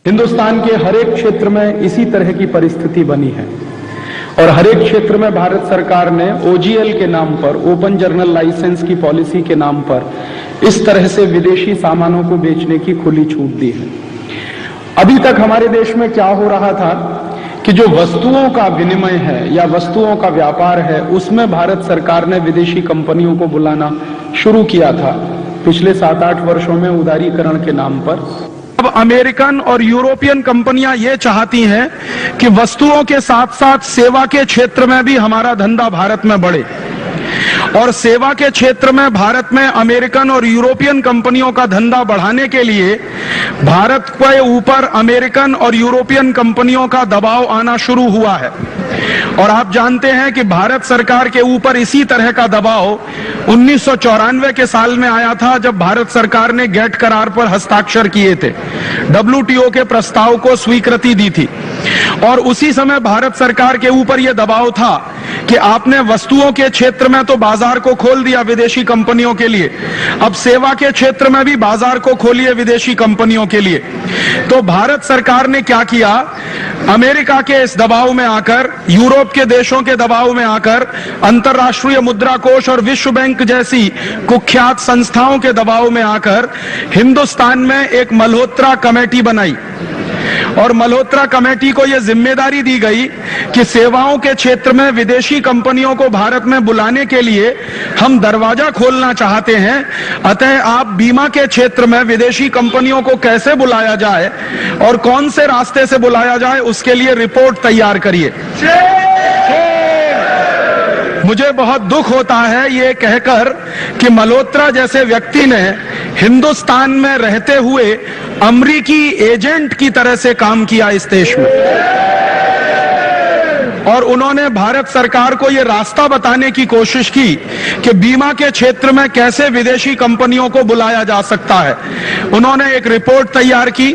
हिंदुस्तान के हर एक क्षेत्र में इसी तरह की परिस्थिति बनी है और हर एक क्षेत्र में भारत सरकार ने ओजीएल के नाम पर, ओपन जर्नल लाइसेंस की पॉलिसी के नाम पर इस तरह से विदेशी सामानों को बेचने की खुली छूट दी है। अभी तक हमारे देश में क्या हो रहा था कि जो वस्तुओं का विनिमय है या वस्तुओं का व्यापार है, उसमें भारत सरकार ने विदेशी कंपनियों को बुलाना शुरू किया था पिछले 7-8 वर्षों में उदारीकरण के नाम पर। अब अमेरिकन और यूरोपियन कंपनियां ये चाहती हैं कि वस्तुओं के साथ साथ सेवा के क्षेत्र में भी हमारा धंधा भारत में बढ़े और सेवा के क्षेत्र में भारत में अमेरिकन और यूरोपियन कंपनियों का धंधा बढ़ाने के लिए भारत के ऊपर अमेरिकन और यूरोपियन कंपनियों का दबाव आना शुरू हुआ है। और आप जानते हैं कि भारत सरकार के ऊपर इसी तरह का दबाव 1994 के साल में आया था, जब भारत सरकार ने गेट करार पर हस्ताक्षर किए थे, WTO के प्रस्ताव को स्वीकृति दी थी। और उसी समय भारत सरकार के ऊपर यह दबाव था कि आपने वस्तुओं के क्षेत्र में तो बाजार को खोल दिया विदेशी कंपनियों के लिए, अब सेवा के क्षेत्र में भी बाजार को खोलिए विदेशी कंपनियों के लिए। तो भारत सरकार ने क्या किया, अमेरिका के इस दबाव में आकर, यूरोप के देशों के दबाव में आकर, अंतर्राष्ट्रीय मुद्रा कोष और विश्व बैंक जैसी कुख्यात संस्थाओं के दबाव में आकर हिंदुस्तान में एक मल्होत्रा कमेटी बनाई और मल्होत्रा कमेटी को यह जिम्मेदारी दी गई कि सेवाओं के क्षेत्र में विदेशी कंपनियों को भारत में बुलाने के लिए हम दरवाजा खोलना चाहते हैं, अतः आप बीमा के क्षेत्र में विदेशी कंपनियों को कैसे बुलाया जाए और कौन से रास्ते से बुलाया जाए, उसके लिए रिपोर्ट तैयार करिए। मुझे बहुत दुख होता है ये कहकर कि मल्होत्रा जैसे व्यक्ति ने हिंदुस्तान में रहते हुए अमरीकी एजेंट की तरह से काम किया इस देश में, और उन्होंने भारत सरकार को यह रास्ता बताने की कोशिश की कि बीमा के क्षेत्र में कैसे विदेशी कंपनियों को बुलाया जा सकता है। उन्होंने एक रिपोर्ट तैयार की,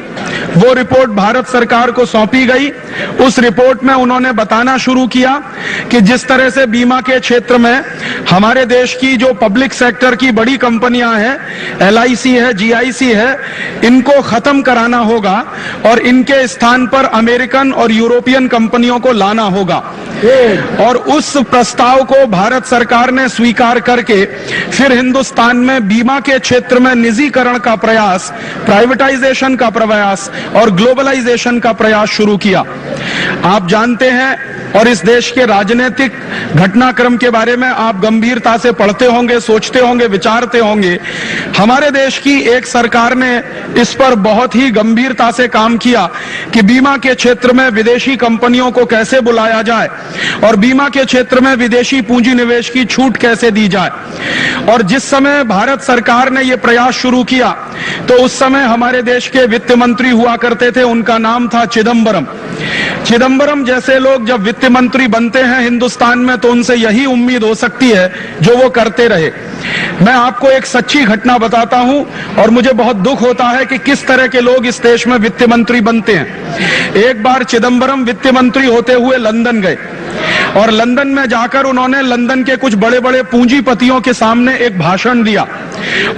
वो रिपोर्ट भारत सरकार को सौंपी गई। उस रिपोर्ट में उन्होंने बताना शुरू किया कि जिस तरह से बीमा के क्षेत्र में हमारे देश की जो पब्लिक सेक्टर की बड़ी कंपनियां हैं, LIC है, GIC है, इनको खत्म कराना होगा और इनके स्थान पर अमेरिकन और यूरोपियन कंपनियों को लाना होगा। और उस प्रस्ताव को भारत सरकार ने स्वीकार करके फिर हिंदुस्तान में बीमा के क्षेत्र में निजीकरण का प्रयास, प्राइवेटाइजेशन का प्रयास और ग्लोबलाइजेशन का प्रयास शुरू किया। आप जानते हैं, और इस देश के राजनीतिक घटनाक्रम के बारे में आप गंभीरता से पढ़ते होंगे, सोचते होंगे, विचारते होंगे। हमारे देश की एक सरकार ने इस पर बहुत ही गंभीरता से काम किया कि बीमा के क्षेत्र में विदेशी कंपनियों को कैसे बुलाया जाए और बीमा के क्षेत्र में विदेशी पूंजी निवेश की छूट कैसे दी जाए। और जिस समय भारत सरकार ने यह प्रयास शुरू किया तो उस समय हमारे देश के वित्त मंत्री हुआ करते थे, उनका नाम था चिदम्बरम। चिदम्बरम जैसे लोग जब वित्त मंत्री बनते हैं हिंदुस्तान में तो उनसे यही उम्मीद हो सकती है जो वो करते रहे। मैं आपको एक सच्ची घटना बताता हूं और मुझे बहुत दुख होता है कि किस तरह के लोग इस देश में वित्त मंत्री बनते हैं। एक बार चिदम्बरम वित्त मंत्री होते हुए लंदन गए और लंदन में जाकर उन्होंने लंदन के कुछ बड़े बड़े पूंजीपतियों के सामने एक भाषण दिया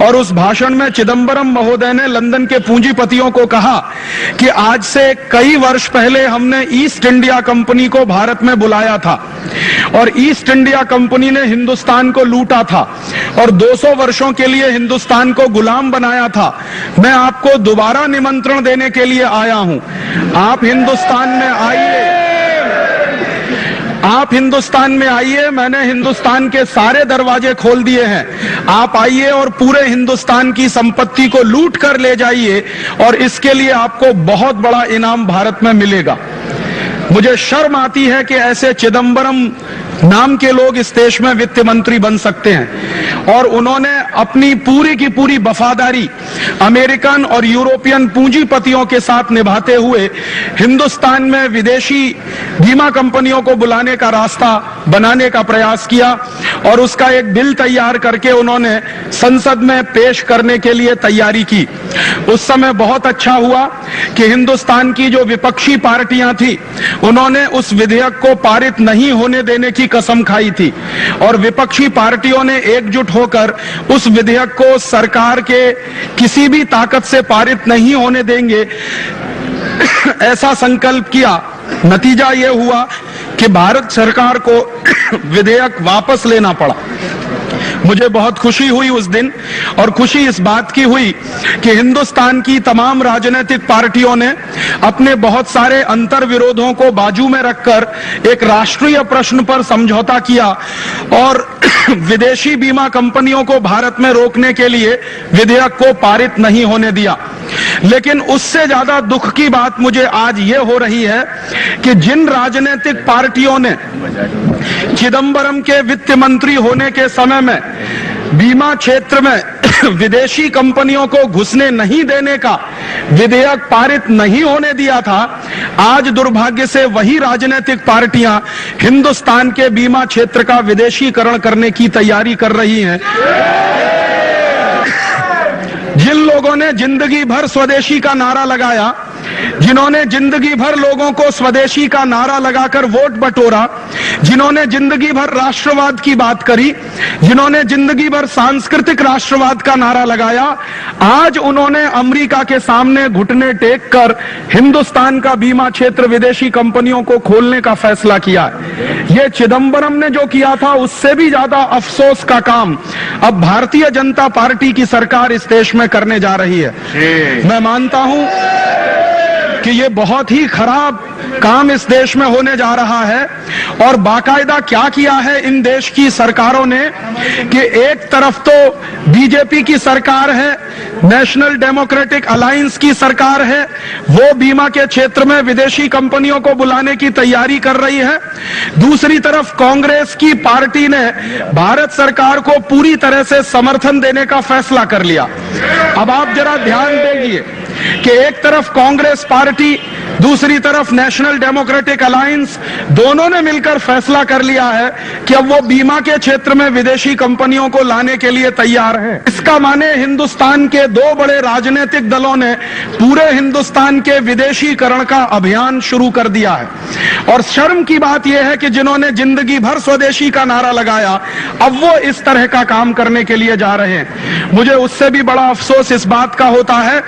और उस भाषण में चिदम्बरम महोदय ने लंदन के पूंजीपतियों को कहा कि आज से कई वर्ष पहले हमने ईस्ट इंडिया कंपनी को भारत में बुलाया था और ईस्ट इंडिया कंपनी ने हिंदुस्तान को लूटा था और 200 वर्षों के लिए हिंदुस्तान को गुलाम बनाया था। मैं आपको दोबारा निमंत्रण देने के लिए आया हूं, आप हिंदुस्तान में आइए, आप हिंदुस्तान में आइए, मैंने हिंदुस्तान के सारे दरवाजे खोल दिए हैं, आप आइए और पूरे हिंदुस्तान की संपत्ति को लूट कर ले जाइए और इसके लिए आपको बहुत बड़ा इनाम भारत में मिलेगा। मुझे शर्म आती है कि ऐसे चिदम्बरम नाम के लोग इस देश में वित्त मंत्री बन सकते हैं और उन्होंने अपनी पूरी की पूरी वफादारी अमेरिकन और यूरोपियन पूंजीपतियों के साथ निभाते हुए हिंदुस्तान में विदेशी बीमा कंपनियों को बुलाने का रास्ता बनाने का प्रयास किया और उसका एक बिल तैयार करके उन्होंने संसद में पेश करने के लिए तैयारी की। उस समय बहुत अच्छा हुआ कि हिंदुस्तान की जो विपक्षी पार्टियां थी उन्होंने उस विधेयक को पारित नहीं होने देने की कसम खाई थी और विपक्षी पार्टियों ने एकजुट होकर उस विधेयक को सरकार के किसी भी ताकत से पारित नहीं होने देंगे ऐसा संकल्प किया, नतीजा ये हुआ कि भारत सरकार को विधेयक वापस लेना पड़ा। मुझे बहुत खुशी हुई उस दिन, और खुशी इस बात की हुई कि हिंदुस्तान की तमाम राजनीतिक पार्टियों ने अपने बहुत सारे अंतर विरोधों को बाजू में रखकर एक राष्ट्रीय प्रश्न पर समझौता किया और विदेशी बीमा कंपनियों को भारत में रोकने के लिए विधेयक को पारित नहीं होने दिया। लेकिन उससे ज्यादा दुख की बात मुझे आज ये हो रही है कि जिन राजनीतिक पार्टियों ने चिदंबरम के वित्त मंत्री होने के समय में बीमा क्षेत्र में विदेशी कंपनियों को घुसने नहीं देने का विधेयक पारित नहीं होने दिया था, आज दुर्भाग्य से वही राजनीतिक पार्टियां हिंदुस्तान के बीमा क्षेत्र का विदेशीकरण करने की तैयारी कर रही हैं। जिन लोगों ने जिंदगी भर स्वदेशी का नारा लगाया, जिन्होंने जिंदगी भर लोगों को स्वदेशी का नारा लगाकर वोट बटोरा, जिन्होंने जिंदगी भर राष्ट्रवाद की बात करी, जिन्होंने जिंदगी भर सांस्कृतिक राष्ट्रवाद का नारा लगाया, आज उन्होंने अमेरिका के सामने घुटने टेक कर हिंदुस्तान का बीमा क्षेत्र विदेशी कंपनियों को खोलने का फैसला किया। ये चिदंबरम ने जो किया था उससे भी ज्यादा अफसोस का काम अब भारतीय जनता पार्टी की सरकार इस देश में करने जा रही है। मैं मानता हूं कि ये बहुत ही खराब काम इस देश में होने जा रहा है, और बाकायदा क्या किया है इन देश की सरकारों ने कि एक तरफ तो बीजेपी की सरकार है, नेशनल डेमोक्रेटिक अलायंस की सरकार है, वो बीमा के क्षेत्र में विदेशी कंपनियों को बुलाने की तैयारी कर रही है। दूसरी तरफ कांग्रेस की पार्टी ने भारत सरकार को पूरी तरह से समर्थन देने का फैसला कर लिया। अब आप जरा ध्यान देंगे कि एक तरफ कांग्रेस पार्टी, दूसरी तरफ नेशनल डेमोक्रेटिक अलायंस, दोनों ने मिलकर फैसला कर लिया है कि अब वो बीमा के क्षेत्र में विदेशी कंपनियों को लाने के लिए तैयार है। इसका माने हिंदुस्तान के दो बड़े राजनीतिक दलों ने पूरे हिंदुस्तान के विदेशीकरण का अभियान शुरू कर दिया है। और शर्म की बात यह है कि जिन्होंने जिंदगी भर स्वदेशी का नारा लगाया, अब वो इस तरह का काम करने के लिए जा रहे हैं। मुझे उससे भी बड़ा अफसोस इस बात का होता है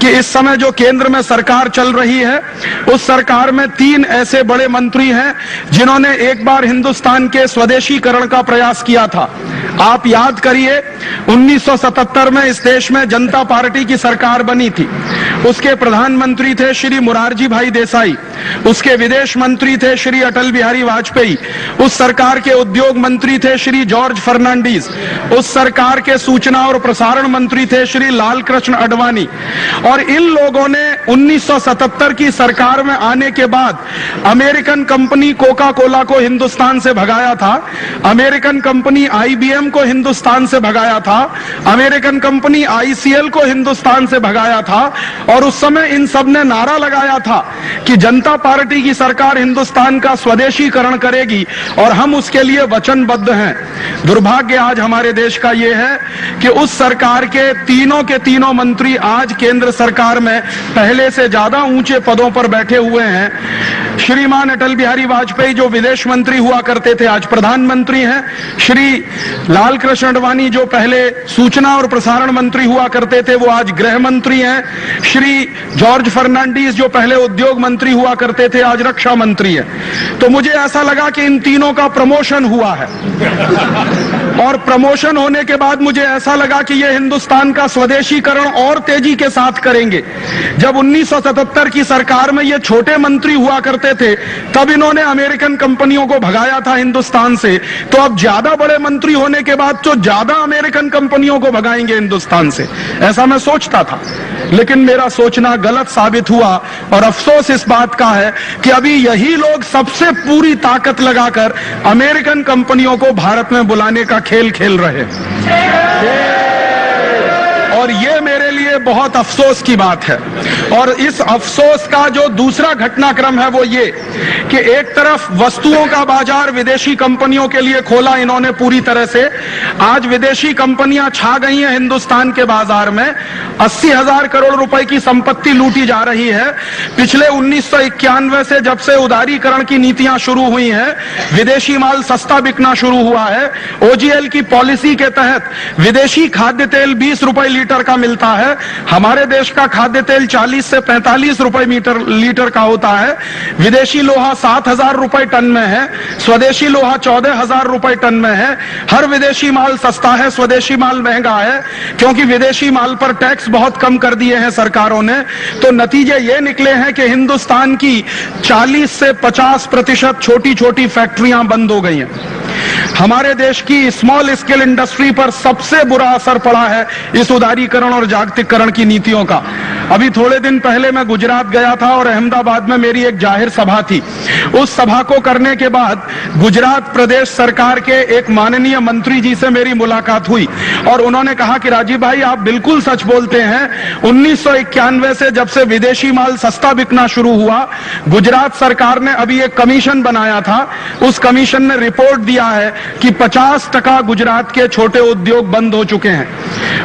कि इस समय जो केंद्र में सरकार चल रही है, उस सरकार में 3 ऐसे बड़े मंत्री हैं जिन्होंने एक बार हिंदुस्तान के स्वदेशीकरण का प्रयास किया था। आप याद करिए, 1977 में इस देश में जनता पार्टी की सरकार बनी थी। उसके प्रधानमंत्री थे श्री मोरारजी भाई देसाई, उसके विदेश मंत्री थे श्री अटल बिहारी वाजपेयी, उस सरकार के उद्योग मंत्री थे श्री जॉर्ज फर्नांडीज, उस सरकार के सूचना और प्रसारण मंत्री थे श्री लाल कृष्ण आडवाणी। और इन लोगों ने 1977 की सरकार में आने के बाद अमेरिकन कंपनी कोका कोला को हिंदुस्तान से भगाया था, अमेरिकन कंपनी IBM को हिंदुस्तान से भगाया था, अमेरिकन कंपनी ICL को हिंदुस्तान से भगाया था। और उस समय इन सब ने नारा लगाया था कि जनता पार्टी की सरकार हिंदुस्तान का स्वदेशीकरण करेगी और हम उसके लिए वचनबद्ध हैं। दुर्भाग्य आज हमारे देश का यह है कि उस सरकार के तीनों मंत्री आज केंद्र सरकार में पहले से ज्यादा ऊंचे पदों पर बैठे हुए हैं। श्रीमान अटल बिहारी वाजपेयी जो विदेश मंत्री हुआ करते थे, आज प्रधानमंत्री हैं। श्री लाल कृष्ण आडवाणी जो पहले सूचना और प्रसारण मंत्री हुआ करते थे, वो आज गृह मंत्री हैं। श्री जॉर्ज फर्नांडीज जो पहले उद्योग मंत्री हुआ करते थे, आज रक्षा मंत्री हैं। तो मुझे ऐसा लगा कि इन तीनों का प्रमोशन हुआ है, और प्रमोशन होने के बाद मुझे ऐसा लगा कि ये हिंदुस्तान का स्वदेशीकरण और तेजी के साथ करेंगे। जब 1977 की सरकार में ये छोटे मंत्री हुआ करते थे, तब इन्होंने अमेरिकन कंपनियों को भगाया था हिंदुस्तान से, तो अब ज्यादा बड़े मंत्री होने के बाद तो ज्यादा अमेरिकन कंपनियों को भगाएंगे हिंदुस्तान से, ऐसा मैं सोचता था। लेकिन मेरा सोचना गलत साबित हुआ, और अफसोस इस बात का है कि अभी यही लोग सबसे पूरी ताकत लगाकर अमेरिकन कंपनियों को भारत में बुलाने का खेल खेल रहे हैं। और ये मेरे लिए बहुत अफसोस की बात है। और इस अफसोस का जो दूसरा घटनाक्रम है वो ये कि एक तरफ वस्तुओं का बाजार विदेशी कंपनियों के लिए खोला इन्होंने पूरी तरह से। आज विदेशी कंपनियां छा गई हैं हिंदुस्तान के बाजार में, 80,000 करोड़ रुपए की संपत्ति लूटी जा रही है। पिछले 1991 से जब से उदारीकरण की नीतियां शुरू हुई हैं, विदेशी माल सस्ता बिकना शुरू हुआ है। OGL की पॉलिसी के तहत विदेशी खाद्य तेल 20 रुपए लीटर का मिलता है, हमारे देश का खाद्य तेल 40 से 45 रुपए लीटर का होता है, विदेशी लोहा 7,000 रुपए टन में है, स्वदेशी लोहा 14,000 रुपए टन में है। हर विदेशी माल सस्ता है, स्वदेशी माल महंगा है, क्योंकि विदेशी माल पर टैक्स बहुत कम कर दिए हैं सरकारों ने। तो नतीजे ये निकले हैं कि हिंदुस्तान की 40 से 50% छोटी छोटी फैक्ट्रियां बंद हो गई हैं। हमारे देश की स्मॉल स्केल इंडस्ट्री पर सबसे बुरा असर पड़ा है इस उदारीकरण और जागतिकीकरण की नीतियों का। अभी थोड़े दिन पहले मैं गुजरात गया था और अहमदाबाद में मेरी एक जाहिर सभा थी। उस सभा को करने के बाद गुजरात प्रदेश सरकार के एक माननीय मंत्री जी से मेरी मुलाकात हुई और उन्होंने कहा कि राजीव भाई, आप बिल्कुल सच बोलते हैं। 1991 से जब से विदेशी माल सस्ता बिकना शुरू हुआ, गुजरात सरकार ने अभी एक कमीशन बनाया था। उस कमीशन ने रिपोर्ट दिया है कि 50% गुजरात के छोटे उद्योग बंद हो चुके हैं।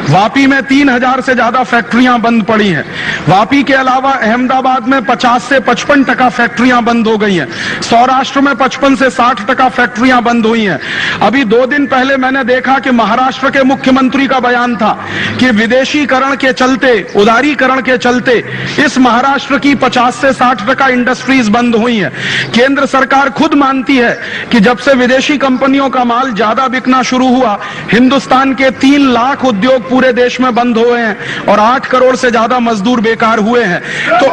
वापी में 3,000 से ज्यादा फैक्ट्रियां बंद पड़ी हैं। वापी के अलावा अहमदाबाद में 50 से 55% फैक्ट्रियां बंद हो गई हैं। सौराष्ट्र में 55 से 60% फैक्ट्रियां बंद हुई हैं। अभी 2 दिन पहले मैंने देखा कि महाराष्ट्र के मुख्यमंत्री का बयान था कि विदेशीकरण के चलते, उदारीकरण के चलते इस महाराष्ट्र की 50 से 60% इंडस्ट्रीज बंद हुई हैं। केंद्र सरकार खुद मानती है कि जब से विदेशी कंपनियों का माल ज्यादा बिकना शुरू हुआ, हिंदुस्तान के 3 लाख उद्योग पूरे देश में बंद हुए हैं और 8 करोड़ से ज्यादा मजदूर बेकार हुए हैं। तो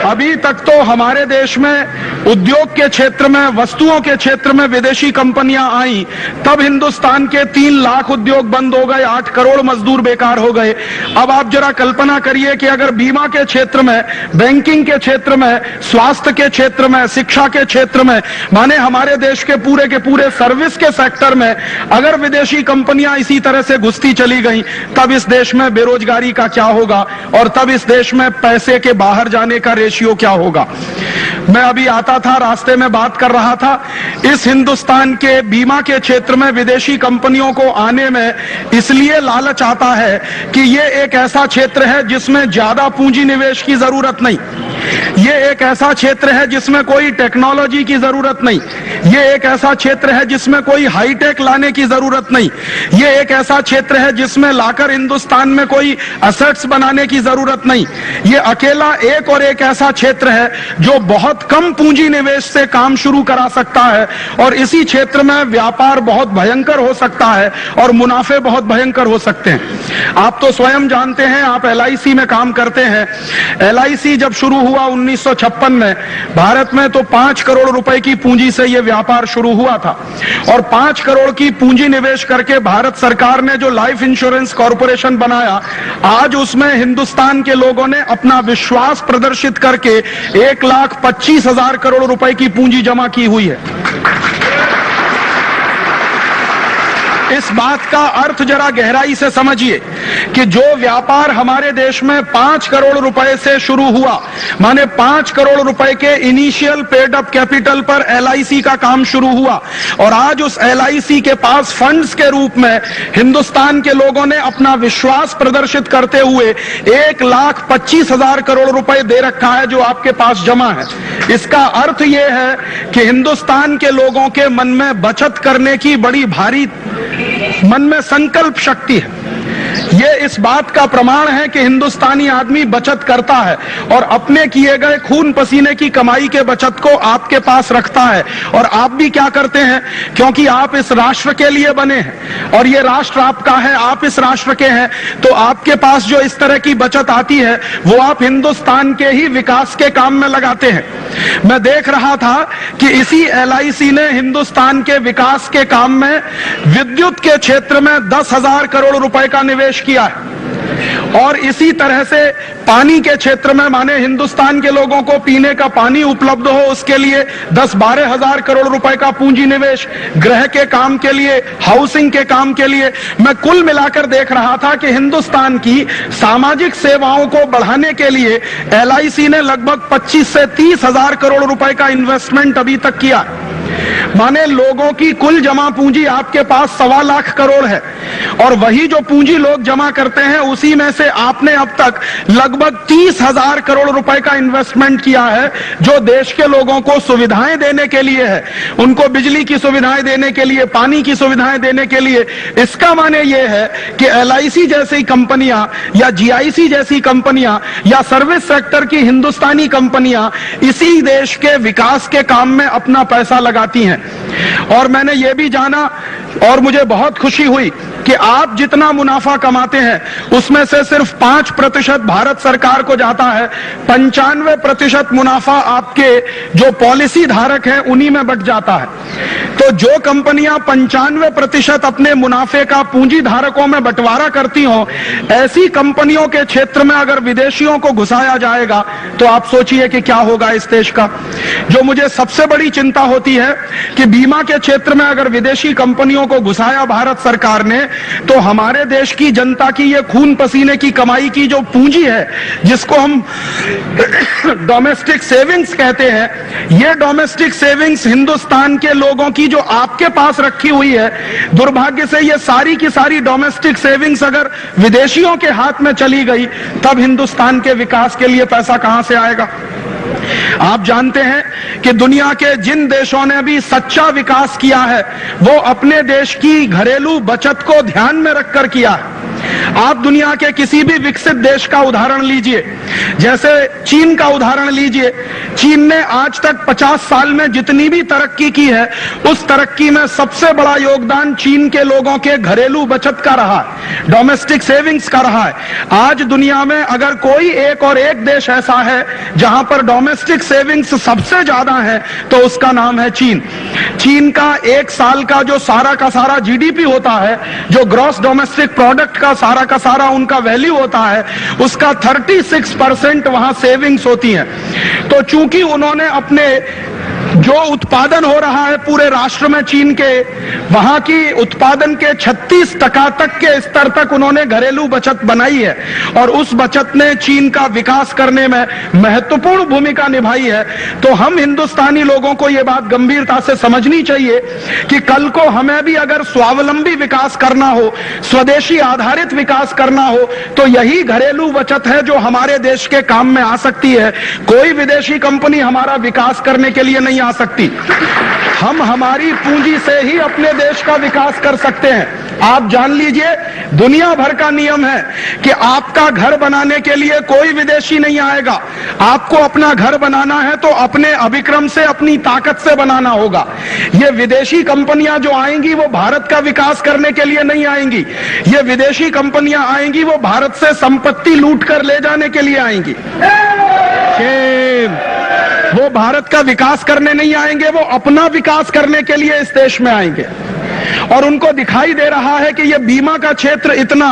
अभी तक तो हमारे देश में उद्योग के क्षेत्र में, वस्तुओं के क्षेत्र में विदेशी कंपनियां आई, तब हिंदुस्तान के 3 लाख उद्योग बंद हो गए, 8 करोड़ मजदूर बेकार हो गए। अब आप जरा कल्पना करिए कि अगर बीमा के क्षेत्र में, बैंकिंग के क्षेत्र में, स्वास्थ्य के क्षेत्र में, शिक्षा के क्षेत्र में, माने हमारे देश के पूरे सर्विस के सेक्टर में अगर विदेशी कंपनियां इसी तरह से घुसती चली गई, तब इस देश में बेरोजगारी का क्या होगा और तब इस देश में पैसे के बाहर जाने का रेशियो क्या होगा। मैं अभी आता था, रास्ते में बात कर रहा था, इस हिंदुस्तान के बीमा के क्षेत्र में विदेशी कंपनियों को आने में इसलिए लालच आता है कि ये एक ऐसा क्षेत्र है जिसमें ज्यादा पूंजी निवेश की जरूरत नहीं, ये एक ऐसा क्षेत्र है जिसमें कोई टेक्नोलॉजी की जरूरत नहीं, ये एक ऐसा क्षेत्र है जिसमें कोई हाईटेक लाने की जरूरत नहीं, ये एक ऐसा क्षेत्र है जिसमें लाकर हिंदुस्तान में कोई असेट्स बनाने की जरूरत नहीं। ये अकेला एक और एक ऐसा क्षेत्र है जो बहुत कम पूंजी निवेश से काम शुरू करा सकता है और इसी क्षेत्र में व्यापार बहुत भयंकर हो सकता है और मुनाफे बहुत भयंकर हो सकते हैं। आप तो स्वयं जानते हैं, आप LIC में काम करते हैं। LIC जब शुरू हुआ 1956 में, भारत में तो 5 करोड़ रुपए की पूंजी से यह व्यापार शुरू हुआ था और 5 करोड़ की पूंजी निवेश करके भारत सरकार ने जो लाइफ इंश्योरेंस कॉर्पोरेशन बनाया, आज उसमें हिंदुस्तान के लोगों ने अपना विश्वास प्रदर्शित करके 1,25,000 करोड़ रुपए की पूंजी जमा की हुई है। इस बात का अर्थ जरा गहराई से समझिए कि जो व्यापार हमारे देश में 5 करोड़ रुपए से शुरू हुआ, माने 5 करोड़ रुपए के इनिशियल पेड अप कैपिटल पर LIC का काम शुरू हुआ और आज उस LIC के पास फंड्स के रूप में हिंदुस्तान के लोगों ने अपना विश्वास प्रदर्शित करते हुए 1,25,000 करोड़ रुपए दे रखा है जो आपके पास जमा है। इसका अर्थ यह है कि हिंदुस्तान के लोगों के मन में बचत करने की बड़ी भारी मन में संकल्प शक्ति है। ये इस बात का प्रमाण है कि हिंदुस्तानी आदमी बचत करता है और अपने किए गए खून पसीने की कमाई के बचत को आपके पास रखता है। और आप भी क्या करते हैं, क्योंकि आप इस राष्ट्र के लिए बने हैं और ये राष्ट्र आपका है, आप इस राष्ट्र के हैं, तो आपके पास जो इस तरह की बचत आती है वो आप हिंदुस्तान के ही विकास के काम में लगाते हैं। मैं देख रहा था कि इसी LIC ने हिंदुस्तान के विकास के काम में विद्युत के क्षेत्र में 10,000 करोड़ रुपए का निवेश किया है और इसी तरह से पानी के क्षेत्र में, माने हिंदुस्तान के लोगों को पीने का पानी उपलब्ध हो उसके लिए 10-12 हजार करोड़ रुपए का पूंजी निवेश, गृह के काम के लिए, हाउसिंग के काम के लिए। मैं कुल मिलाकर देख रहा था कि हिंदुस्तान की सामाजिक सेवाओं को बढ़ाने के लिए LIC ने लगभग 25 से 30 हजार करोड़ रुपए का इन्वेस्टमेंट अभी तक किया। माने लोगों की कुल जमा पूंजी आपके पास 1.25 लाख करोड़ है, और वही जो पूंजी लोग जमा करते हैं उसी में से आपने अब तक लगभग 30,000 करोड़ रुपए का इन्वेस्टमेंट किया है, जो देश के लोगों को सुविधाएं देने के लिए है, उनको बिजली की सुविधाएं देने के लिए, पानी की सुविधाएं देने के लिए। इसका माने ये है कि LIC जैसी कंपनियां या GIC जैसी कंपनियां या सर्विस सेक्टर की हिंदुस्तानी कंपनियां इसी देश के विकास के काम में अपना पैसा लगाती हैं। और मैंने ये भी जाना और मुझे बहुत खुशी हुई कि आप जितना मुनाफा कमाते हैं उसमें से सिर्फ 5% भारत सरकार को जाता है, 95% मुनाफा आपके जो पॉलिसी धारक हैं उन्हीं में बट जाता है। तो जो कंपनियां 95% अपने मुनाफे का पूंजी धारकों में बंटवारा करती हों, ऐसी कंपनियों के क्षेत्र में अगर विदेशियों को घुसाया जाएगा तो आप सोचिए कि क्या होगा इस देश का। जो मुझे सबसे बड़ी चिंता होती है कि बीमा के क्षेत्र में अगर विदेशी कंपनियों को घुसाया भारत सरकार ने, तो हमारे देश की जनता की ये खून पसीने की कमाई की जो पूंजी है, जिसको हम डोमेस्टिक सेविंग्स कहते हैं, ये डोमेस्टिक सेविंग्स हिंदुस्तान के लोगों की जो आपके पास रखी हुई है, दुर्भाग्य से ये सारी की सारी डोमेस्टिक सेविंग्स अगर विदेशियों के हाथ में चली गई, तब हिंदुस्तान के विकास के लिए पैसा कहां से आएगा। आप जानते हैं कि दुनिया के जिन देशों ने भी सच्चा विकास किया है वो अपने देश की घरेलू बचत को ध्यान में रखकर किया है। आप दुनिया के किसी भी विकसित देश का उदाहरण लीजिए, जैसे चीन का उदाहरण लीजिए। चीन ने आज तक 50 साल में जितनी भी तरक्की की है, उस तरक्की में सबसे बड़ा योगदान चीन के लोगों के घरेलू बचत का रहा है, डोमेस्टिक सेविंग्स का रहा है। आज दुनिया में अगर कोई एक और एक देश ऐसा है जहां पर डोमेस्टिक सेविंग्स सबसे ज्यादा है, तो उसका नाम है चीन। चीन का एक साल का जो सारा का सारा GDP होता है, जो ग्रॉस डोमेस्टिक प्रोडक्ट का सारा उनका वैल्यू होता है, उसका 36% वहां सेविंग्स होती हैं। तो चूंकि उन्होंने अपने जो उत्पादन हो रहा है पूरे राष्ट्र में चीन के, वहां की उत्पादन के 36% तक के स्तर तक उन्होंने घरेलू बचत बनाई है, और उस बचत ने चीन का विकास करने में महत्वपूर्ण भूमिका निभाई है। तो हम हिंदुस्तानी लोगों को यह बात गंभीरता से समझनी चाहिए कि कल को हमें भी अगर स्वावलंबी विकास करना हो, स्वदेशी आधारित विकास करना हो, तो यही घरेलू बचत है जो हमारे देश के काम में आ सकती है। कोई विदेशी कंपनी हमारा विकास करने के लिए नहीं आ सकती। हम हमारी पूंजी से ही अपने देश का विकास कर सकते हैं। आप जान लीजिए, दुनिया भर का नियम है कि आपका घर बनाने के लिए कोई विदेशी नहीं आएगा। आपको अपना घर बनाना है तो अपने अभिक्रम से, अपनी ताकत से बनाना होगा। ये विदेशी कंपनियां जो आएंगी वो भारत का विकास करने के लिए नहीं आएंगी। ये विदेशी कंपनियां आएंगी वो भारत से संपत्ति लूट कर ले जाने के लिए आएंगी। वो भारत का विकास करने नहीं आएंगे, वो अपना विकास करने के लिए इस देश में आएंगे। और उनको दिखाई दे रहा है कि यह बीमा का क्षेत्र इतना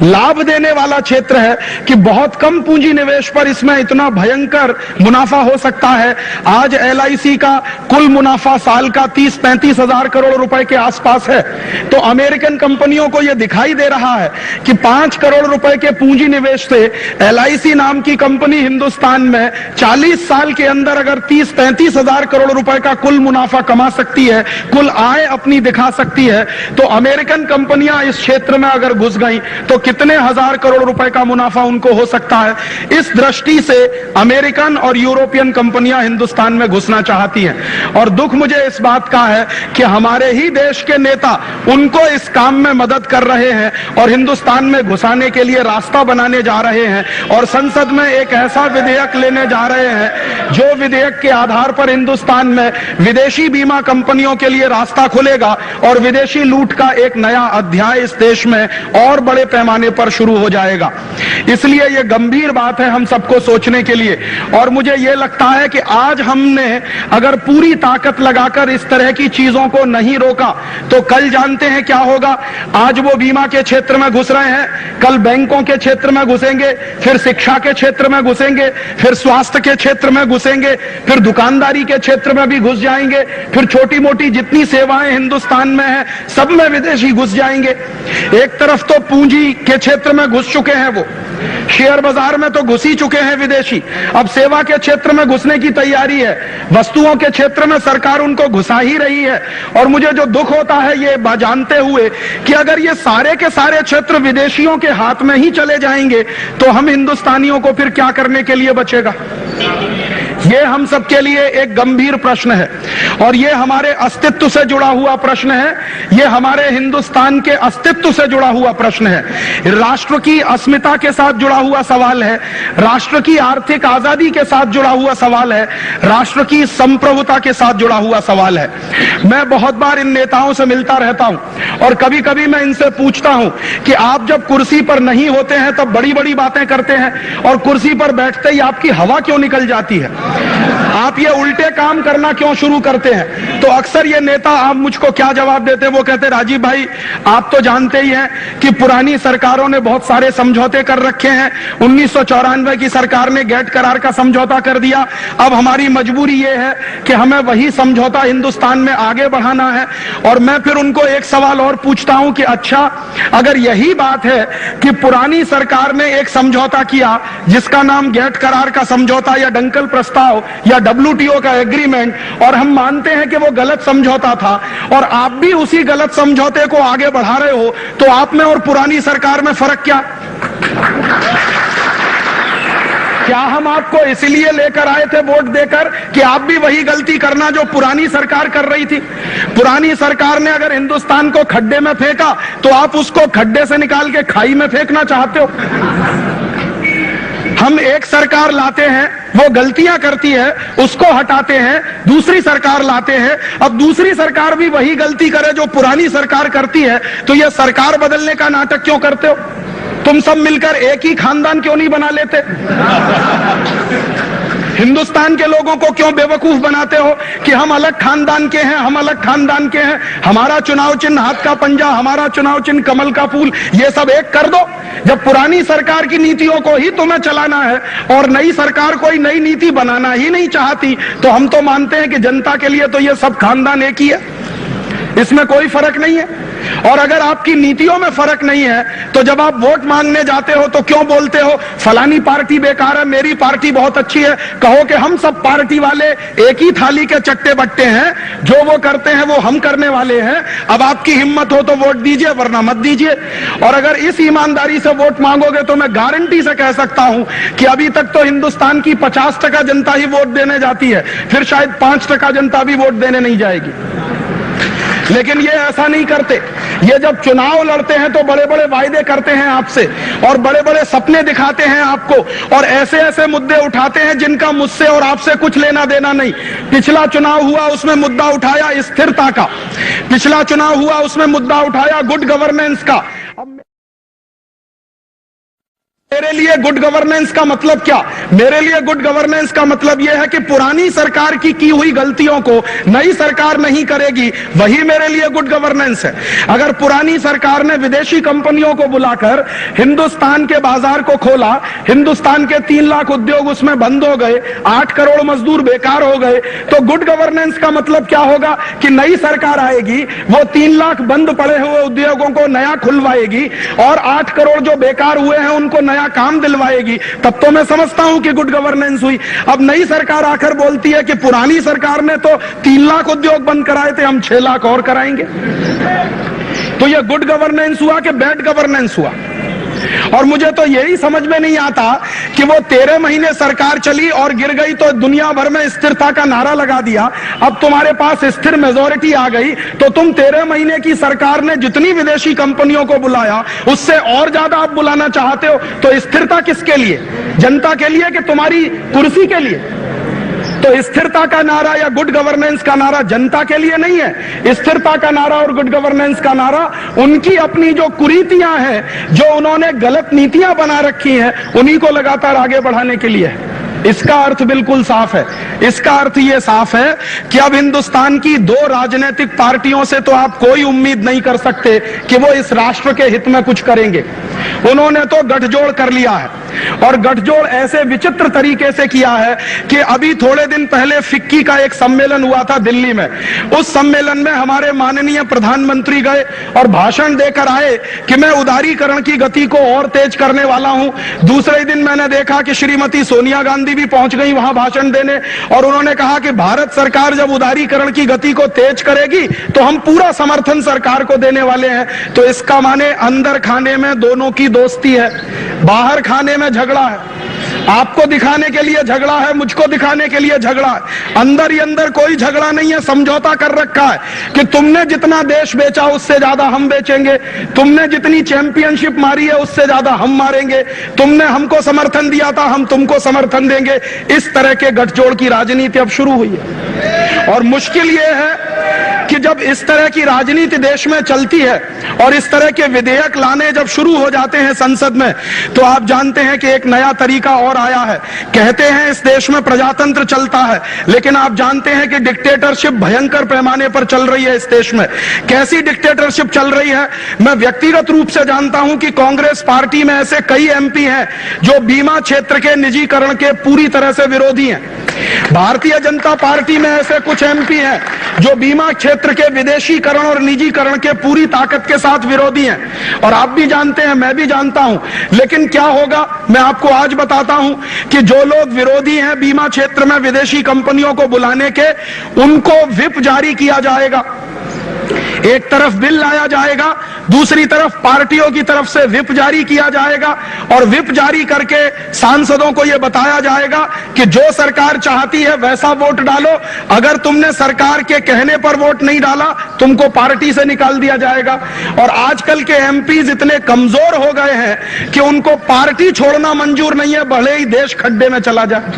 लाभ देने वाला क्षेत्र है कि बहुत कम पूंजी निवेश पर इसमें इतना भयंकर मुनाफा हो सकता है। आज LIC का कुल मुनाफा साल का 30-35 हजार करोड़ रुपए के आसपास है। तो अमेरिकन कंपनियों को यह दिखाई दे रहा है कि 5 करोड़ रुपए के पूंजी निवेश से LIC नाम की कंपनी हिंदुस्तान में 40 साल के अंदर अगर 30-35 हजार करोड़ रुपए का कुल मुनाफा कमा सकती है, कुल आय अपनी दिखा सकती है, तो अमेरिकन कंपनियां इस क्षेत्र में अगर घुस गई तो कितने हजार करोड़ रुपए का मुनाफा उनको हो सकता है। इस दृष्टि से अमेरिकन और यूरोपियन कंपनियां हिंदुस्तान में घुसना चाहती हैं। और दुख मुझे इस बात का है कि हमारे ही देश के नेता उनको इस काम में मदद कर रहे हैं और हिंदुस्तान में घुसाने के लिए रास्ता बनाने जा रहे हैं, और संसद में एक ऐसा विधेयक लेने जा रहे हैं जो विधेयक के आधार पर हिंदुस्तान में विदेशी बीमा कंपनियों के लिए रास्ता खुलेगा और विदेशी लूट का एक नया अध्याय इस देश में और बड़े पैमाने पर शुरू हो जाएगा। इसलिए यह गंभीर बात है हम सबको सोचने के लिए। और मुझे यह लगता है कि आज हमने अगर पूरी ताकत लगाकर इस तरह की चीजों को नहीं रोका तो कल जानते हैं क्या होगा। आज वो बीमा के क्षेत्र में घुस रहे हैं, कल बैंकों के क्षेत्र में घुसेंगे, फिर शिक्षा के क्षेत्र में घुसेंगे, फिर स्वास्थ्य के क्षेत्र में घुसेंगे, फिर दुकानदारी के क्षेत्र में भी घुस जाएंगे, फिर छोटी मोटी जितनी सेवाएं हिंदुस्तान में है सब में विदेशी घुस जाएंगे। एक तरफ तो पूंजी के क्षेत्र में घुस चुके हैं, वो शेयर बाजार में तो घुस ही चुके हैं विदेशी, अब सेवा के क्षेत्र में घुसने की तैयारी है, वस्तुओं के क्षेत्र में सरकार उनको घुसा ही रही है। और मुझे जो दुख होता है ये जानते हुए कि अगर ये सारे के सारे क्षेत्र विदेशियों के हाथ में ही चले जाएंगे तो हम हिंदुस्तानियों को फिर क्या करने के लिए बचेगा। ये हम सबके लिए एक गंभीर प्रश्न है और ये हमारे अस्तित्व से जुड़ा हुआ प्रश्न है, ये हमारे हिंदुस्तान के अस्तित्व से जुड़ा हुआ प्रश्न है, राष्ट्र की अस्मिता के साथ जुड़ा हुआ सवाल है, राष्ट्र की आर्थिक आजादी के साथ जुड़ा हुआ सवाल है, राष्ट्र की संप्रभुता के साथ जुड़ा हुआ सवाल है। मैं बहुत बार इन नेताओं से मिलता रहता हूं और कभी कभी मैं इनसे पूछता हूं कि आप जब कुर्सी पर नहीं होते हैं तब बड़ी बड़ी बातें करते हैं और कुर्सी पर बैठते ही आपकी हवा क्यों निकल जाती है, आप ये उल्टे काम करना क्यों शुरू करते हैं। तो अक्सर ये नेता आप मुझको क्या जवाब देते हैं, वो कहते हैं राजीव भाई आप तो जानते ही हैं कि पुरानी सरकारों ने बहुत सारे समझौते कर रखे हैं, 1994 की सरकार ने गेट करार का समझौता कर दिया, अब हमारी मजबूरी ये है कि हमें वही समझौता हिंदुस्तान में आगे बढ़ाना है। और मैं फिर उनको एक सवाल और पूछता हूं कि अच्छा अगर यही बात है कि पुरानी सरकार ने एक समझौता किया जिसका नाम गेट करार का समझौता या डंकल प्रस्ताव या WTO का एग्रीमेंट, और हम मानते हैं कि वो गलत समझौता था और आप भी उसी गलत समझौते को आगे बढ़ा रहे हो, तो आप में और पुरानी सरकार में फर्क क्या? क्या हम आपको इसलिए लेकर आए थे वोट देकर कि आप भी वही गलती करना जो पुरानी सरकार कर रही थी? पुरानी सरकार ने अगर हिंदुस्तान को खड्डे में फेंका तो आप उसको खड्डे से निकाल के खाई में फेंकना चाहते हो। हम एक सरकार लाते हैं, वो गलतियां करती है, उसको हटाते हैं, दूसरी सरकार लाते हैं, अब दूसरी सरकार भी वही गलती करे जो पुरानी सरकार करती है, तो ये सरकार बदलने का नाटक क्यों करते हो? तुम सब मिलकर एक ही खानदान क्यों नहीं बना लेते? हिंदुस्तान के लोगों को क्यों बेवकूफ बनाते हो कि हम अलग खानदान के हैं, हम अलग खानदान के हैं, हमारा चुनाव चिन्ह हाथ का पंजा, हमारा चुनाव चिन्ह कमल का फूल, ये सब एक कर दो। जब पुरानी सरकार की नीतियों को ही तुम्हें चलाना है और नई सरकार कोई नई नीति बनाना ही नहीं चाहती, तो हम तो मानते हैं कि जनता के लिए तो ये सब खानदान एक ही है, इसमें कोई फर्क नहीं है। और अगर आपकी नीतियों में फर्क नहीं है तो जब आप वोट मांगने जाते हो तो क्यों बोलते हो फलानी पार्टी बेकार है, मेरी पार्टी बहुत अच्छी है? कहो कि हम सब पार्टी वाले एक ही थाली के चट्टे बट्टे हैं, जो वो करते हैं वो हम करने वाले हैं। अब आपकी हिम्मत हो तो वोट दीजिए, वरना मत दीजिए। और अगर इस ईमानदारी से वोट मांगोगे तो मैं गारंटी से कह सकता हूं कि अभी तक तो हिंदुस्तान की 50% जनता ही वोट देने जाती है, फिर शायद 5% जनता भी वोट देने नहीं जाएगी। लेकिन ये ऐसा नहीं करते, ये जब चुनाव लड़ते हैं तो बड़े बड़े वायदे करते हैं आपसे और बड़े बड़े सपने दिखाते हैं आपको और ऐसे ऐसे मुद्दे उठाते हैं जिनका मुझसे और आपसे कुछ लेना देना नहीं। पिछला चुनाव हुआ उसमें मुद्दा उठाया स्थिरता का, पिछला चुनाव हुआ उसमें मुद्दा उठाया गुड गवर्नेंस का। मेरे लिए गुड गवर्नेंस का मतलब क्या? मेरे लिए गुड गवर्नेंस का मतलब यह है कि पुरानी सरकार की हुई गलतियों को नई सरकार नहीं करेगी, वही मेरे लिए गुड गवर्नेंस है। अगर पुरानी सरकार ने विदेशी कंपनियों को बुलाकर हिंदुस्तान के बाजार को खोला, हिंदुस्तान के 3 लाख उद्योग उसमें बंद हो गए, 8 करोड़ मजदूर बेकार हो गए, तो गुड गवर्नेंस का मतलब क्या होगा कि नई सरकार आएगी, वो 3 लाख बंद पड़े हुए उद्योगों को नया खुलवाएगी और 8 करोड़ जो बेकार हुए हैं उनको नया काम दिलवाएगी। तब तो मैं समझता हूं कि गुड गवर्नेंस हुई। अब नई सरकार आकर बोलती है कि पुरानी सरकार ने तो 3 लाख उद्योग बंद कराए थे, हम 6 लाख और कराएंगे। तो यह गुड गवर्नेंस हुआ कि बैड गवर्नेंस हुआ? और मुझे तो यही समझ में नहीं आता कि वो 13 महीने सरकार चली और गिर गई तो दुनिया भर में स्थिरता का नारा लगा दिया, अब तुम्हारे पास स्थिर मेजोरिटी आ गई तो तुम 13 महीने की सरकार ने जितनी विदेशी कंपनियों को बुलाया उससे और ज्यादा आप बुलाना चाहते हो। तो स्थिरता किसके लिए? जनता के लिए कि तुम्हारी कुर्सी के लिए? तो स्थिरता का नारा या गुड गवर्नेंस का नारा जनता के लिए नहीं है। स्थिरता का नारा और गुड गवर्नेंस का नारा उनकी अपनी जो कुरीतियां हैं, जो उन्होंने गलत नीतियां बना रखी हैं, उन्हीं को लगातार आगे बढ़ाने के लिए है। इसका अर्थ बिल्कुल साफ है। इसका अर्थ ये साफ है कि अब हिंदुस्तान की 2 राजनीतिक पार्टियों से तो आप कोई उम्मीद नहीं कर सकते कि वो इस राष्ट्र के हित में कुछ करेंगे। उन्होंने तो गठजोड़ कर लिया है। और गठजोड़ ऐसे विचित्र तरीके से किया है कि अभी थोड़े दिन पहले फिक्की का एक सम्मेलन हुआ था दिल्ली में। उस सम्मेलन में हमारे माननीय प्रधानमंत्री गए और भाषण देकर आए कि मैं उदारीकरण की गति को और तेज करने वाला हूं। दूसरे दिन मैंने देखा कि श्रीमती सोनिया गांधी भी पहुंच गई वहां भाषण देने और उन्होंने कहा कि भारत सरकार जब उदारीकरण की गति को तेज करेगी तो हम पूरा समर्थन सरकार को देने वाले हैं। तो इसका माने अंदर खाने में दोनों की दोस्ती है, बाहर खाने में झगड़ा है। आपको दिखाने के लिए झगड़ा है, मुझको दिखाने के लिए झगड़ा है। अंदर ही अंदर कोई झगड़ा नहीं है, समझौता कर रखा है कि तुमने जितना देश बेचा उससे ज्यादा हम बेचेंगे, तुमने जितनी चैंपियनशिप मारी है उससे ज्यादा हम मारेंगे, तुमने हमको समर्थन दिया था हम तुमको समर्थन देंगे। इस तरह के गठजोड़ की राजनीति अब शुरू हुई है और मुश्किल यह है कि जब इस तरह की राजनीति देश में चलती है और इस तरह के विधेयक लाने जब शुरू हो जाते हैं संसद में, तो आप जानते हैं कि एक नया तरीका और आया है। कहते हैं इस देश में प्रजातंत्र चलता है, लेकिन आप जानते हैं कि डिक्टेटरशिप भयंकर पैमाने पर चल रही है इस देश में। कैसी डिक्टेटरशिप चल रही है? मैं व्यक्तिगत रूप से जानता हूं कि कांग्रेस पार्टी में ऐसे कई एमपी हैं जो बीमा क्षेत्र के निजीकरण के पूरी तरह से विरोधी हैं। भारतीय जनता पार्टी में ऐसे कुछ एमपी हैं जो बीमा क्षेत्र के विदेशीकरण और निजीकरण के पूरी ताकत के साथ विरोधी हैं। और आप भी जानते हैं, मैं भी जानता हूं। लेकिन क्या होगा, मैं आपको आज बताता हूं कि जो लोग विरोधी हैं बीमा क्षेत्र में विदेशी कंपनियों को बुलाने के, उनको व्हिप जारी किया जाएगा। एक तरफ बिल लाया जाएगा, दूसरी तरफ पार्टियों की तरफ से व्हिप जारी किया जाएगा और व्हिप जारी करके सांसदों को यह बताया जाएगा कि जो सरकार चाहती है वैसा वोट डालो, अगर तुमने सरकार के कहने पर वोट नहीं डाला तुमको पार्टी से निकाल दिया जाएगा। और आजकल के एमपीज इतने कमजोर हो गए हैं कि उनको पार्टी छोड़ना मंजूर नहीं है, भले ही देश खड्डे में चला जाए।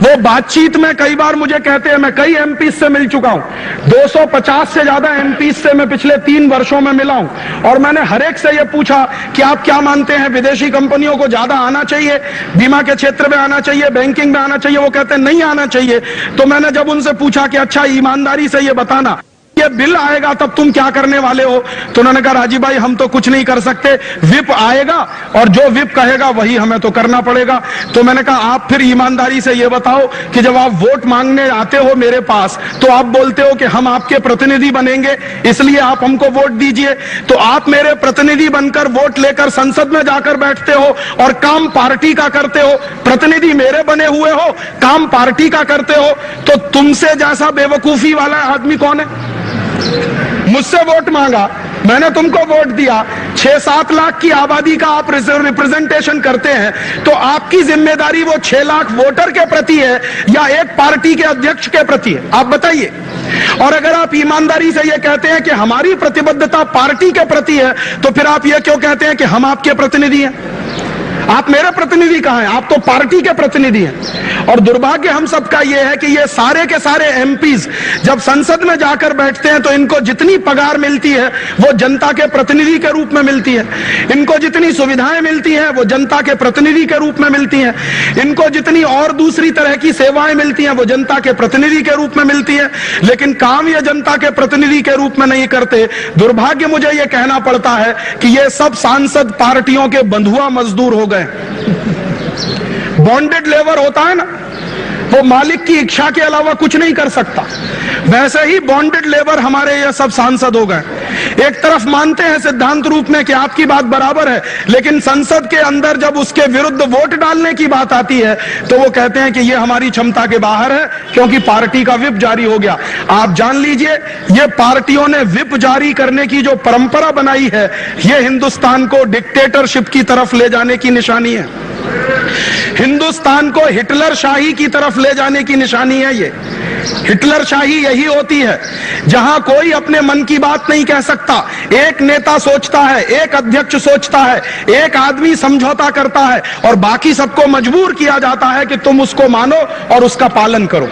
वो बातचीत में कई बार मुझे कहते हैं, मैं कई एमपी से मिल चुका हूं, 250 से ज्यादा एमपी से मैं पिछले 3 वर्षों में मिला हूं और मैंने हर एक से ये पूछा कि आप क्या मानते हैं, विदेशी कंपनियों को ज्यादा आना चाहिए, बीमा के क्षेत्र में आना चाहिए, बैंकिंग में आना चाहिए? वो कहते हैं नहीं आना चाहिए। तो मैंने जब उनसे पूछा कि अच्छा ईमानदारी से ये बताना, ये बिल आएगा तब तुम क्या करने वाले हो? तो उन्होंने कहा राजीव भाई हम तो कुछ नहीं कर सकते, व्हिप आएगा और जो व्हिप कहेगा वही हमें तो करना पड़ेगा। तो मैंने कहा आप फिर ईमानदारी से ये बताओ कि जब आप वोट मांगने आते हो मेरे पास तो आप बोलते हो कि हम आपके प्रतिनिधि बनेंगे इसलिए आप हमको वोट दीजिए, तो आप मेरे प्रतिनिधि बनकर वोट लेकर संसद में जाकर बैठते हो और काम पार्टी का करते हो, प्रतिनिधि मेरे बने हुए हो, काम पार्टी का करते हो, तो तुमसे जैसा बेवकूफी वाला आदमी कौन है? मुझसे वोट मांगा, मैंने तुमको वोट दिया, 6-7 लाख की आबादी का आप रिप्रेजेंटेशन करते हैं, तो आपकी जिम्मेदारी वो 6 लाख वोटर के प्रति है या एक पार्टी के अध्यक्ष के प्रति है? आप बताइए। और अगर आप ईमानदारी से ये कहते हैं कि हमारी प्रतिबद्धता पार्टी के प्रति है, तो फिर आप ये क्यों कहते हैं कि हम आपके प्रतिनिधि हैं? आप मेरे प्रतिनिधि कहां हैं? आप तो पार्टी के प्रतिनिधि हैं। और दुर्भाग्य हम सबका यह है कि ये सारे के सारे एमपीज जब संसद में जाकर बैठते हैं तो इनको जितनी पगार मिलती है वो जनता के प्रतिनिधि के रूप में मिलती है, इनको जितनी सुविधाएं मिलती हैं वो जनता के प्रतिनिधि के रूप में मिलती हैं, इनको जितनी और दूसरी तरह की सेवाएं मिलती हैं वो जनता के प्रतिनिधि के रूप में मिलती है, लेकिन काम ये जनता के प्रतिनिधि के रूप में नहीं करते। दुर्भाग्य मुझे ये कहना पड़ता है कि ये सब सांसद पार्टियों के बंधुआ मजदूर हो गए। बॉन्डेड लेबर होता है ना, वो मालिक की इच्छा के अलावा कुछ नहीं कर सकता, वैसे ही बॉन्डेड लेबर हमारे ये सब सांसद हो गए। एक तरफ मानते हैं सिद्धांत रूप में कि आपकी बात बराबर है, लेकिन संसद के अंदर जब उसके विरुद्ध वोट डालने की बात आती है तो वो कहते हैं कि ये हमारी क्षमता के बाहर है क्योंकि पार्टी का व्हिप जारी हो गया। आप जान लीजिए, ये पार्टियों ने व्हिप जारी करने की जो परंपरा बनाई है, ये हिंदुस्तान को डिक्टेटरशिप की तरफ ले जाने की निशानी है, हिंदुस्तान को हिटलर शाही की तरफ ले जाने की निशानी है। ये हिटलर शाही यही होती है जहां कोई अपने मन की बात नहीं कह सकता, एक नेता सोचता है, एक अध्यक्ष सोचता है, एक आदमी समझौता करता है और बाकी सबको मजबूर किया जाता है कि तुम उसको मानो और उसका पालन करो।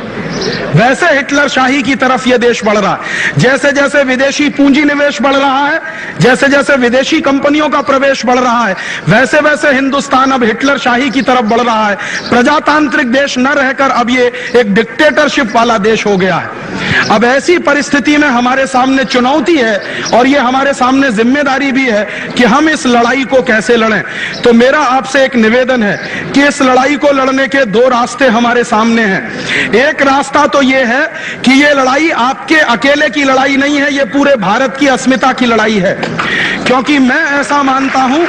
वैसे हिटलर शाही की तरफ यह देश बढ़ रहा है। जैसे जैसे विदेशी पूंजी निवेश बढ़ रहा है, जैसे जैसे विदेशी कंपनियों का प्रवेश बढ़ रहा है, वैसे वैसे हिंदुस्तान अब हिटलर शाही की तरफ बढ़ रहा है। प्रजातांत्रिक देश न रहकर अब ये एक डिक्टेटरशिप वाला देश हो गया है। अब ऐसी परिस्थिति में हमारे सामने चुनौती है और ये हमारे सामने जिम्मेदारी भी है कि हम इस लड़ाई को कैसे लड़ें। तो मेरा आपसे एक निवेदन है कि इस लड़ाई को लड़ने के दो रास्ते हमारे सामने हैं। एक रास्ता तो ये है कि ये लड़ाई आपके अकेले की लड़ाई नहीं है, ये पूरे भारत की अस्मिता की लड़ाई है। क्योंकि मैं ऐसा मानता हूं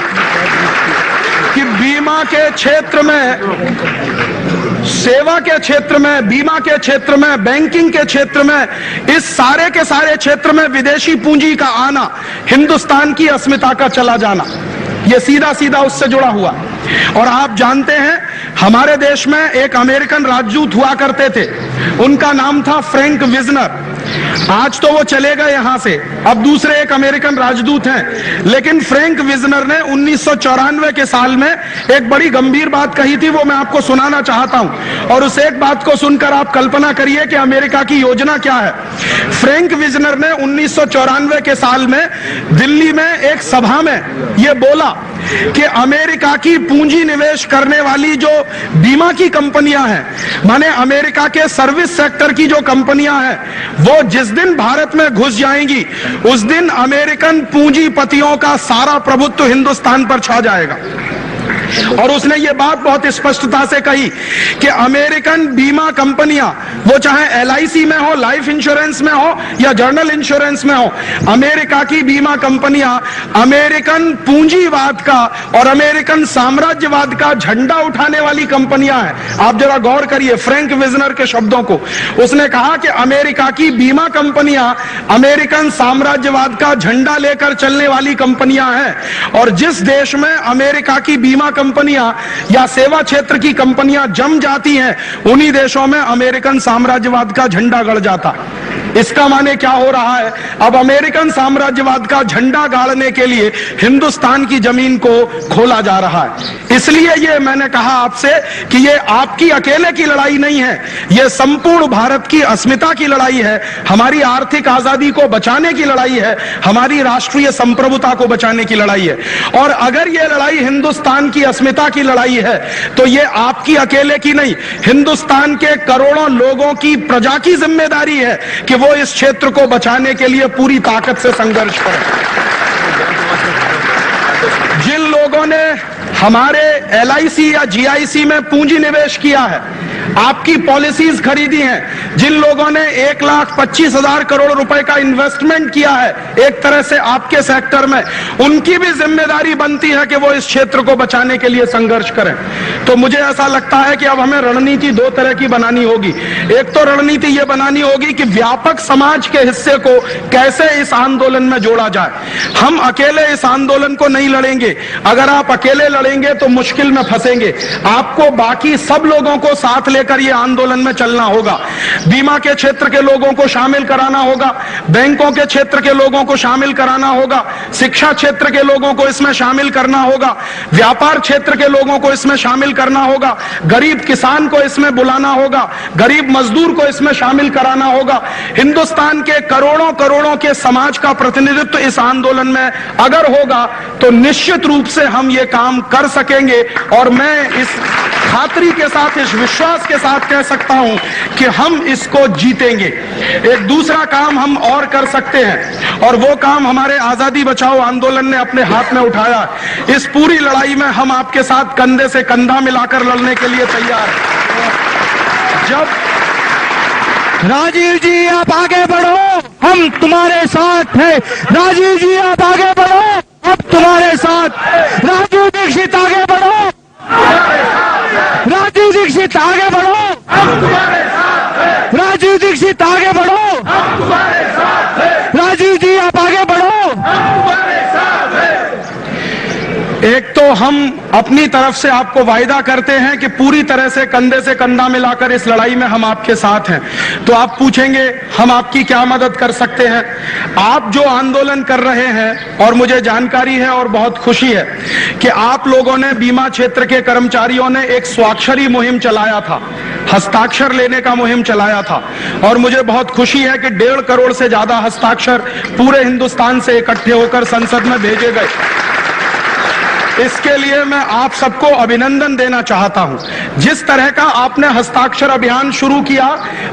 कि बीमा के क्षेत्र में, सेवा के क्षेत्र में, बीमा के क्षेत्र में, बैंकिंग के क्षेत्र में, इस सारे के सारे क्षेत्र में विदेशी पूंजी का आना, हिंदुस्तान की अस्मिता का चला जाना, ये सीधा सीधा उससे जुड़ा हुआ। और आप जानते हैं हमारे देश में एक अमेरिकन राजदूत हुआ करते थे, उनका नाम था फ्रैंक विजनर। आज तो वो चले गए यहां से, अब दूसरे एक अमेरिकन राजदूत हैं। लेकिन फ्रैंक विजनर ने 1994 के साल में एक बड़ी गंभीर बात कही थी, वो मैं आपको सुनाना चाहता हूं। और उस एक बात को सुनकर आप कल्पना करिए कि अमेरिका की योजना क्या है। फ्रैंक विजनर ने 1994 के साल में दिल्ली में एक सभा में यह बोला कि अमेरिका की पूंजी निवेश करने वाली जो बीमा की कंपनियां हैं, माने अमेरिका के सर्विस सेक्टर की जो कंपनियां हैं, वो जिस दिन भारत में घुस जाएंगी उस दिन अमेरिकन पूंजीपतियों का सारा प्रभुत्व हिंदुस्तान पर छा जाएगा। और उसने ये बात बहुत स्पष्टता से कही कि अमेरिकन बीमा कंपनियां, वो चाहे LIC में हो, लाइफ इंश्योरेंस में हो या जनरल इंश्योरेंस में हो, अमेरिका की बीमा कंपनियां अमेरिकन पूंजीवाद का और अमेरिकन साम्राज्यवाद का झंडा उठाने वाली कंपनियां हैं। आप जरा गौर करिए फ्रैंक विजनर के शब्दों को। उसने कहा कि अमेरिका की बीमा कंपनियां अमेरिकन साम्राज्यवाद का झंडा लेकर चलने वाली कंपनियां हैं। और जिस देश में अमेरिका की बीमा कंपनियां या सेवा क्षेत्र की कंपनियां जम जाती हैं, उन्हीं देशों में अमेरिकन साम्राज्यवाद का झंडा गड़ जाता है। इसका माने क्या हो रहा है, अब अमेरिकन साम्राज्यवाद का झंडा गाड़ने के लिए हिंदुस्तान की जमीन को खोला जा रहा है। इसलिए ये मैंने कहा आपसे कि ये आपकी अकेले की लड़ाई नहीं है, ये संपूर्ण भारत की अस्मिता की लड़ाई है, हमारी आर्थिक आजादी को बचाने की लड़ाई है, हमारी राष्ट्रीय संप्रभुता को बचाने की लड़ाई है। और अगर ये लड़ाई हिंदुस्तान की अस्मिता की लड़ाई है तो ये आपकी अकेले की नहीं, हिंदुस्तान के करोड़ों लोगों की, प्रजा की जिम्मेदारी है कि वो इस क्षेत्र को बचाने के लिए पूरी ताकत से संघर्ष करें। जिन लोगों ने हमारे LIC या GIC में पूंजी निवेश किया है, आपकी पॉलिसीज खरीदी हैं, जिन लोगों ने 1,25,000 करोड़ रुपए का इन्वेस्टमेंट किया है एक तरह से आपके सेक्टर में, उनकी भी जिम्मेदारी बनती है कि वो इस क्षेत्र को बचाने के लिए संघर्ष करें। तो मुझे ऐसा लगता है कि अब हमें रणनीति दो तरह की बनानी होगी। एक तो रणनीति ये बनानी होगी कि व्यापक समाज के हिस्से को कैसे इस आंदोलन में जोड़ा जाए। हम अकेले इस आंदोलन को नहीं लड़ेंगे, अगर आप अकेले लड़ेंगे तो मुश्किल में फंसेंगे। आपको बाकी सब लोगों को साथ लेकर ये आंदोलन में चलना होगा। बीमा के क्षेत्र के लोगों को शामिल कराना होगा, बैंकों के क्षेत्र के लोगों को शामिल कराना होगा, शिक्षा क्षेत्र के लोगों को इसमें शामिल करना होगा, व्यापार क्षेत्र के लोगों को इसमें शामिल करना होगा, गरीब किसान को इसमें बुलाना होगा, गरीब मजदूर को इसमें शामिल कराना होगा। हिंदुस्तान के करोड़ों करोड़ों के समाज का प्रतिनिधित्व इस आंदोलन में अगर होगा तो निश्चित रूप से हम ये काम कर सकेंगे। और मैं इस खातरी के साथ, इस विश्वास के साथ कह सकता हूं कि हम इसको जीतेंगे। एक दूसरा काम हम और कर सकते हैं और वो काम हमारे आजादी बचाओ आंदोलन ने अपने हाथ में उठाया। इस पूरी लड़ाई में हम आपके साथ कंधे से कंधा मिलाकर लड़ने के लिए तैयार हैं। जब राजीव जी आप आगे बढ़ो, हम तुम्हारे साथ हैं। राजीव जी आप आगे बढ़ो, अब तुम्हारे साथ। राजीव दीक्षित आगे बढ़ो, राजीव दीक्षित आगे बढ़ो, राजीव दीक्षित आगे बढ़ो, राजीव जी आप आगे बढ़ो। एक तो हम अपनी तरफ से आपको वायदा करते हैं कि पूरी तरह से कंधा मिलाकर इस लड़ाई में हम आपके साथ हैं। तो आप पूछेंगे हम आपकी क्या मदद कर सकते हैं। आप जो आंदोलन कर रहे हैं, और मुझे जानकारी है और बहुत खुशी है कि आप लोगों ने, बीमा क्षेत्र के कर्मचारियों ने एक स्वाक्षरी मुहिम चलाया था, हस्ताक्षर लेने का मुहिम चलाया था। और मुझे बहुत खुशी है कि 1.5 करोड़ से ज्यादा हस्ताक्षर पूरे हिंदुस्तान से इकट्ठे होकर संसद में भेजे गए। इसके लिए मैं आप सबको अभिनंदन देना चाहता हूं। जिस तरह का आपने हस्ताक्षर अभियान शुरू किया,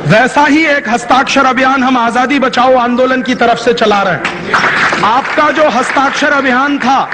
वैसा ही एक हस्ताक्षर अभियान हम आजादी बचाओ आंदोलन की तरफ से चला रहे हैं। आपका जो हस्ताक्षर अभियान था,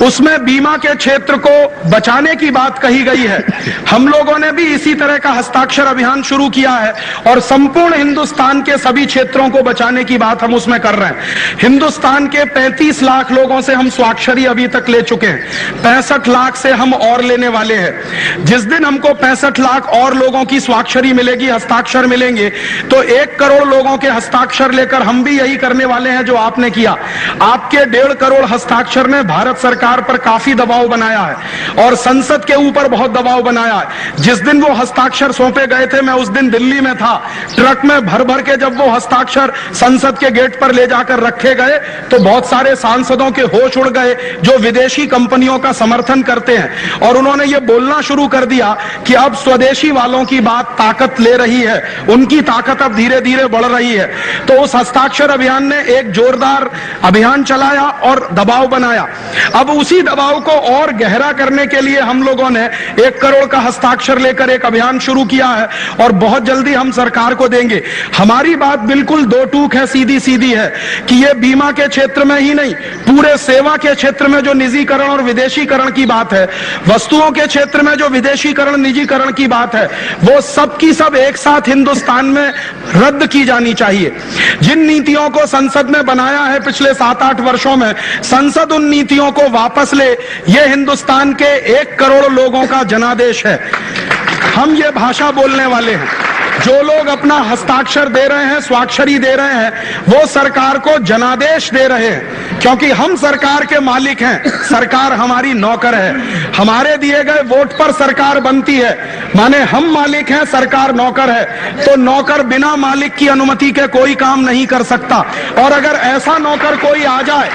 उसमें बीमा के क्षेत्र को बचाने की बात कही गई है। हम लोगों ने भी इसी तरह का हस्ताक्षर अभियान शुरू किया है और संपूर्ण हिंदुस्तान के सभी क्षेत्रों को बचाने की बात हम उसमें कर रहे हैं। हिंदुस्तान के 35 लाख लोगों से हम स्वाक्षरी अभी तक ले चुके हैं, 65 लाख से हम और लेने वाले हैं। जिस दिन हमको 65 लाख और लोगों की स्वाक्षरी मिलेगी, हस्ताक्षर मिलेंगे, तो 1 करोड़ लोगों के हस्ताक्षर लेकर हम भी यही करने वाले हैं जो आपने किया। आपके 1.5 करोड़ हस्ताक्षर ने भारत सरकार पर काफी दबाव बनाया है और संसद के ऊपर बहुत दबाव बनाया है। जिस दिन वो हस्ताक्षर सौंपे गए थे, मैं उस दिन दिल्ली में था। ट्रक में भर भर के जब वो हस्ताक्षर संसद के गेट पर ले जाकर रखे गए, तो बहुत सारे सांसदों के होश उड़ गए जो विदेशी कंपनियों का समर्थन करते हैं, और उन्होंने ये बोलना शुरू कर दिया कि अब स्वदेशी वालों की बात ताकत ले रही है, उनकी ताकत अब धीरे धीरे बढ़ रही है। तो उस हस्ताक्षर अभियान ने एक जोरदार अभियान चलाया और दबाव बनाया। अब उसी दबाव को और गहरा करने के लिए हम लोगों ने 1 करोड़ का हस्ताक्षर लेकर एक अभियान शुरू किया है और बहुत जल्दी हम सरकार को देंगे। हमारी बात बिल्कुल दो टूक है, सीधी सीधी है कि ये बीमा के क्षेत्र में ही नहीं, पूरे सेवा के क्षेत्र में जो निजीकरण और विदेशीकरण की बात है, वस्तुओं के क्षेत्र में जो विदेशीकरण निजीकरण की बात है, वो सब की सब एक साथ हिंदुस्तान में रद्द की जानी चाहिए। जिन नीतियों को संसद में बनाया है पिछले 7-8 वर्षों में, संसद उन नीतियों को वापस ले। ये हिंदुस्तान के 1 करोड़ लोगों का जनादेश है। हम ये भाषा बोलने वाले हैं। जो लोग अपना हस्ताक्षर दे रहे हैं, स्वाक्षरी दे रहे हैं, वो सरकार को जनादेश दे रहे हैं, क्योंकि हम सरकार के मालिक हैं, सरकार हमारी नौकर है। हमारे दिए गए वोट पर सरकार बनती है, माने हम मालिक हैं, सरकार नौकर है। तो नौकर बिना मालिक की अनुमति के कोई काम नहीं कर सकता। और अगर ऐसा नौकर कोई आ जाए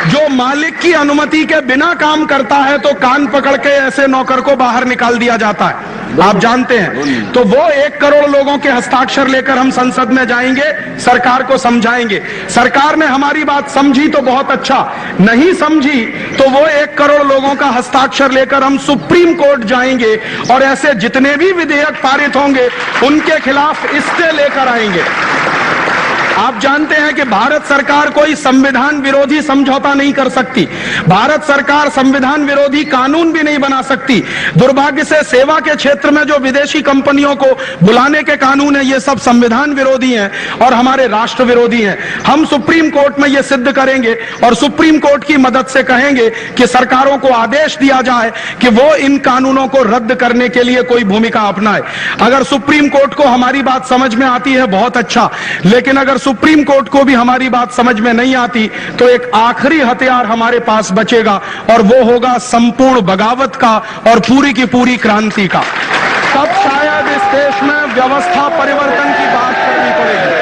जो मालिक की अनुमति के बिना काम करता है, तो कान पकड़ के ऐसे नौकर को बाहर निकाल दिया जाता है, आप जानते हैं। तो वो 1 करोड़ लोगों के हस्ताक्षर लेकर हम संसद में जाएंगे, सरकार को समझाएंगे। सरकार ने हमारी बात समझी तो बहुत अच्छा, नहीं समझी तो वो 1 करोड़ लोगों का हस्ताक्षर लेकर हम सुप्रीम कोर्ट जाएंगे और ऐसे जितने भी विधेयक पारित होंगे उनके खिलाफ स्टे लेकर आएंगे। आप जानते हैं कि भारत सरकार कोई संविधान विरोधी समझौता नहीं कर सकती। भारत सरकार संविधान विरोधी कानून भी नहीं बना सकती। दुर्भाग्य से सेवा के क्षेत्र में जो विदेशी कंपनियों को बुलाने के कानून है, ये सब संविधान विरोधी हैं और हमारे राष्ट्र विरोधी हैं। हम सुप्रीम कोर्ट में ये सिद्ध करेंगे और सुप्रीम कोर्ट की मदद से कहेंगे कि सरकारों को आदेश दिया जाए कि वो इन कानूनों को रद्द करने के लिए कोई भूमिका अपनाए। अगर सुप्रीम कोर्ट को हमारी बात समझ में आती है, बहुत अच्छा, लेकिन अगर सुप्रीम कोर्ट को भी हमारी बात समझ में नहीं आती, तो एक आखिरी हथियार हमारे पास बचेगा और वो होगा संपूर्ण बगावत का और पूरी की पूरी क्रांति का। तब शायद इस देश में व्यवस्था परिवर्तन की बात करनी पड़ेगी।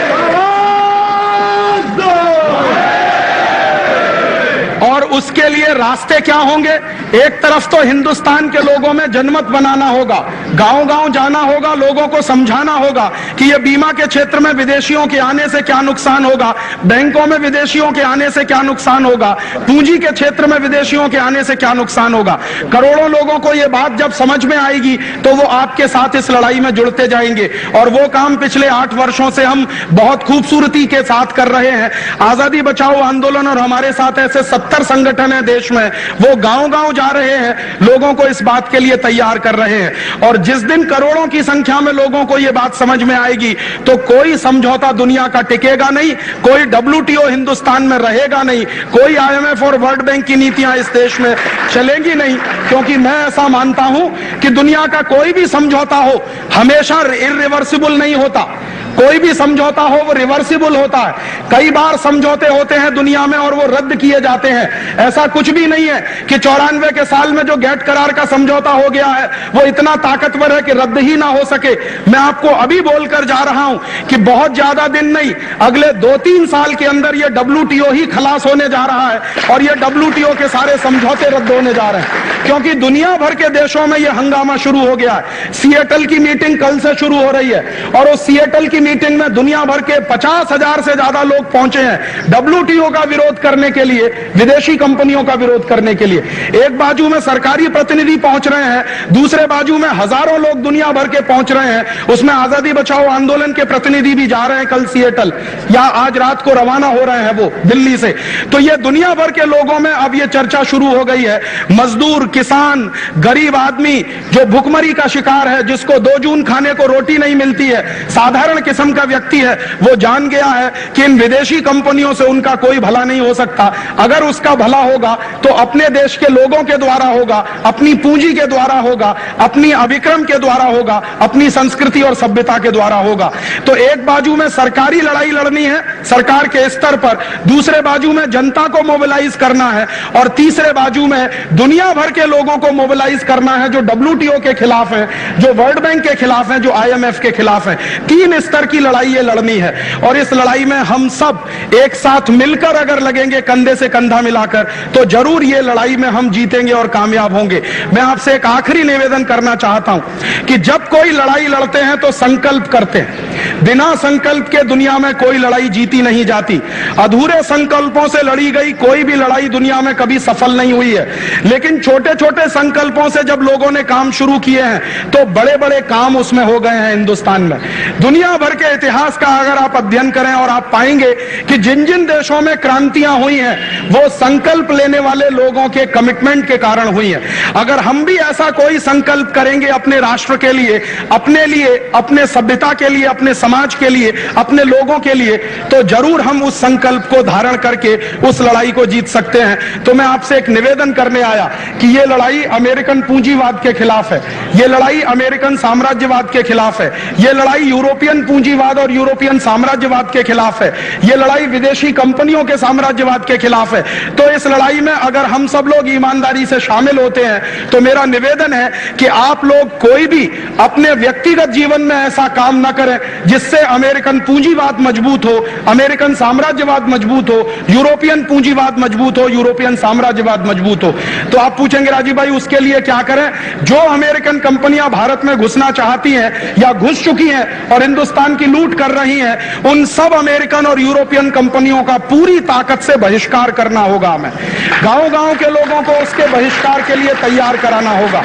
और उसके लिए रास्ते क्या होंगे? एक तरफ तो हिंदुस्तान के लोगों में जनमत बनाना होगा, गांव-गांव जाना होगा, लोगों को समझाना होगा कि ये बीमा के क्षेत्र में विदेशियों के आने से क्या नुकसान होगा, बैंकों में विदेशियों के आने से क्या नुकसान होगा, पूंजी के क्षेत्र में विदेशियों के आने से क्या नुकसान होगा। करोड़ों लोगों को ये बात जब समझ में आएगी तो वो आपके साथ इस लड़ाई में जुड़ते जाएंगे। और वो काम पिछले 8 वर्षों से हम बहुत खूबसूरती के साथ कर रहे हैं। आजादी बचाओ आंदोलन और हमारे साथ ऐसे 70 संगठन है देश में, वो गांव-गांव जा रहे हैं, लोगों को इस बात के लिए तैयार कर रहे हैं। और जिस दिन करोड़ों की संख्या में लोगों को यह बात समझ में आएगी, तो कोई समझौता दुनिया का टिकेगा नहीं, कोई WTO हिंदुस्तान में रहेगा नहीं, कोई IMF और वर्ल्ड बैंक की नीतियां इस देश में चलेंगी नहीं। क्योंकि मैं ऐसा मानता हूं कि दुनिया का कोई भी समझौता हो हमेशा इरिवर्सिबल नहीं होता। कोई भी समझौता हो वो रिवर्सिबल होता है। कई बार समझौते होते हैं दुनिया में और वो रद्द किए जाते हैं। ऐसा कुछ भी नहीं है कि 94 के साल में जो गेट करार का समझौता हो गया है वो इतना ताकतवर है कि रद्द ही ना हो सके। मैं आपको अभी बोलकर जा रहा हूं कि बहुत ज्यादा दिन नहीं, अगले 2-3 साल के अंदर ये WTO ही खलास होने जा रहा है और ये WTO के सारे समझौते रद्द होने जा रहे हैं। क्योंकि दुनिया भर के देशों में ये हंगामा शुरू हो गया है। सिएटल की मीटिंग कल से शुरू हो रही है और उस सिएटल की मीटिंग में दुनिया भर के 50,000 से ज्यादा लोग पहुंचे हैं WTO का विरोध करने के लिए, विदेशी कंपनियों का विरोध करने के लिए। एक बाजू में सरकारी प्रतिनिधि पहुंच रहे हैं, दूसरे बाजू में हजारों लोग दुनिया भर के पहुंच रहे हैं। उसमें आजादी बचाओ आंदोलन के प्रतिनिधि भी जा रहे हैं कल सिएटल, या आज रात को रवाना हो रहे हैं वो दिल्ली से। तो ये दुनिया भर के लोगों में अब ये चर्चा शुरू हो गई है। मजदूर, किसान, गरीब आदमी जो भुखमरी का शिकार है, जिसको 2 जून खाने को रोटी नहीं मिलती है, साधारण किस्म का व्यक्ति है, वो जान गया है कि इन विदेशी कंपनियों से उनका कोई भला नहीं हो सकता। अगर उसका भला होगा तो अपने देश के लोगों के द्वारा होगा, अपनी पूंजी के द्वारा होगा, अपनी अभिक्रम के द्वारा होगा, अपनी संस्कृति और सभ्यता के द्वारा होगा। तो एक बाजू में सरकारी लड़ाई लड़नी है सरकार के स्तर पर, दूसरे बाजू में जनता को मोबिलाइज करना है, और तीसरे बाजू में दुनिया भर के लोगों को मोबिलाइज करना है जो WTO के खिलाफ है, जो वर्ल्ड बैंक के खिलाफ है, जो IMF के खिलाफ है। 3 स्तर की लड़ाई ये लड़नी है, और इस लड़ाई में हम सब एक साथ मिलकर अगर लगेंगे, कंधे से कंधा मिलाकर, तो जरूर ये लड़ाई में हम जीतेंगे और कामयाब होंगे। मैं आपसे एक आखिरी निवेदन करना चाहता हूं कि जब कोई लड़ाई लड़ते हैं तो संकल्प करते हैं। बिना संकल्प के दुनिया में कोई लड़ाई जीती नहीं जाती। अधूरे संकल्पों से लड़ी गई कोई भी लड़ाई दुनिया में कभी सफल नहीं हुई है। लेकिन छोटे छोटे संकल्पों से जब लोगों ने काम शुरू किए हैं तो बड़े बड़े काम उसमें हो गए हैं। हिंदुस्तान में दुनिया भर के इतिहास का अगर आप अध्ययन करें और आप पाएंगे कि जिन जिन देशों में क्रांतियां हुई हैं वो संकल्प लेने वाले लोगों के कमिटमेंट के कारण हुई हैं। अगर हम भी ऐसा कोई संकल्प करेंगे अपने राष्ट्र के लिए, अपने सभ्यता के लिए, अपने समाज के लिए, अपने लोगों के लिए, तो जरूर हम उस संकल्प को धारण करके उस लड़ाई को जीत सकते हैं। तो मैं आपसे एक निवेदन करने आया कि ये लड़ाई अमेरिकन पूंजीवाद के खिलाफ है, ये लड़ाई अमेरिकन साम्राज्यवाद के खिलाफ है, ये लड़ाई यूरोपियन पूंजीवाद और यूरोपियन साम्राज्यवाद के खिलाफ है, ये लड़ाई विदेशी कंपनियों के साम्राज्यवाद के खिलाफ है। तो इस लड़ाई में अगर हम सब लोग ईमानदारी से शामिल होते हैं तो मेरा निवेदन है कि आप लोग कोई भी अपने व्यक्तिगत जीवन में ऐसा काम ना करें जिससे अमेरिकन पूंजीवाद मजबूत हो, अमेरिकन साम्राज्यवाद मजबूत हो, यूरोपियन पूंजीवाद मजबूत हो, यूरोपियन साम्राज्यवाद मजबूत हो। तो आप पूछेंगे राजीव भाई उसके लिए क्या करें? जो अमेरिकन कंपनियां भारत में घुसना चाहती हैं या घुस चुकी हैं और हिंदुस्तान की लूट कर रही हैं, उन सब अमेरिकन और यूरोपियन कंपनियों का पूरी ताकत से बहिष्कार करना होगा। हमें गांव-गांव के लोगों को उसके बहिष्कार के लिए तैयार कराना होगा।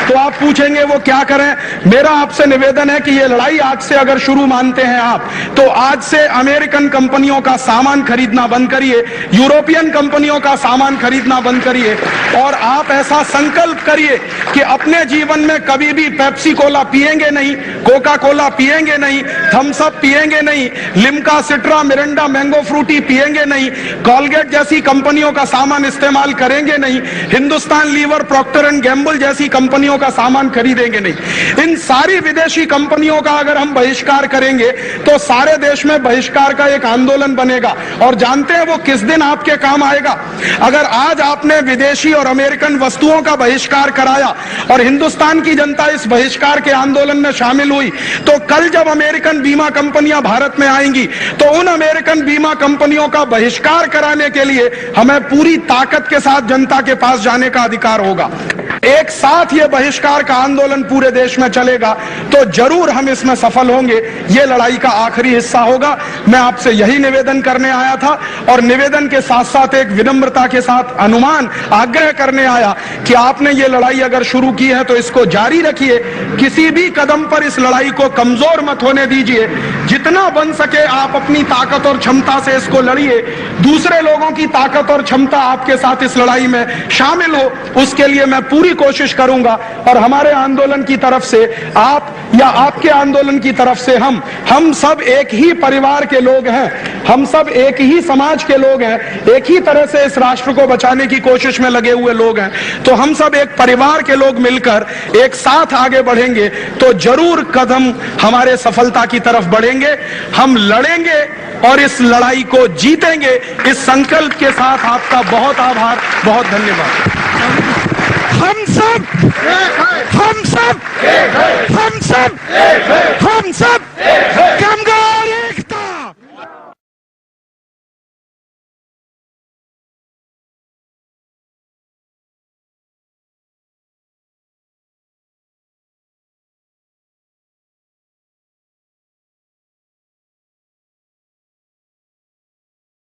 तो आप पूछेंगे वो क्या करें? मेरा आपसे निवेदन है कि ये लड़ाई आज से अगर शुरू मानते हैं आप, तो आज से अमेरिकन कंपनियों का सामान खरीदना बंद करिए, यूरोपियन कंपनियों का सामान खरीदना बंद करिए, और आप ऐसा संकल्प करिए कि अपने जीवन में कभी भी पेप्सी कोला पिएंगे नहीं, कोका कोला पिएंगे नहीं, थम्स अप पिएंगे नहीं, लिम्का, सिट्रा, मिरिंडा, मैंगो फ्रूटी पिएंगे नहीं, कॉलगेट जैसी कंपनियों का सामान इस्तेमाल करेंगे नहीं, Hindustan Lever, Procter and Gamble जैसी कंपनियों का सामान खरीदेंगे नहीं। इन सारी विदेशी कंपनियों का अगर हम बहिष्कार करेंगे तो सारे देश में बहिष्कार का एक आंदोलन बनेगा। और जानते हैं वो किस दिन आपके काम आएगा? अगर आज आपने विदेशी और अमेरिकन वस्तुओं का बहिष्कार कराया और हिंदुस्तान की जनता इस बहिष्कार के आंदोलन में शामिल हुई, तो कल जब अमेरिकन बीमा कंपनियां भारत में आएंगी तो उन अमेरिकन बीमा कंपनियों का बहिष्कार कराने के लिए हमें पूरी ताकत के साथ जनता के पास जाने का अधिकार होगा। एक साथ ये बहिष्कार का आंदोलन पूरे देश में चलेगा तो जरूर हम इसमें सफल होंगे। ये लड़ाई का आखिरी हिस्सा होगा। मैं आपसे यही निवेदन करने आया था, और निवेदन के साथ साथ एक विनम्रता के साथ अनुमान आग्रह करने आया कि आपने ये लड़ाई अगर शुरू की है तो इसको जारी रखिए, किसी भी कदम पर इस लड़ाई को कमजोर मत होने दीजिए। जितना बन सके आप अपनी ताकत और क्षमता से इसको लड़िए। दूसरे लोगों की ताकत और क्षमता आपके साथ इस लड़ाई में शामिल हो, उसके लिए मैं पूरी कोशिश करूंगा। और हमारे आंदोलन की तरफ से आप या आपके आंदोलन की तरफ से हम सब एक ही परिवार के लोग हैं, हम सब एक ही समाज के लोग हैं, एक ही तरह से इस राष्ट्र को बचाने की कोशिश में लगे हुए लोग हैं। तो हम सब एक परिवार के लोग मिलकर एक साथ आगे बढ़ेंगे तो जरूर कदम हमारे सफलता की तरफ बढ़ेंगे। हम लड़ेंगे और इस लड़ाई को जीतेंगे। इस संकल्प के साथ आपका बहुत आभार, बहुत धन्यवाद। हम सब कामगार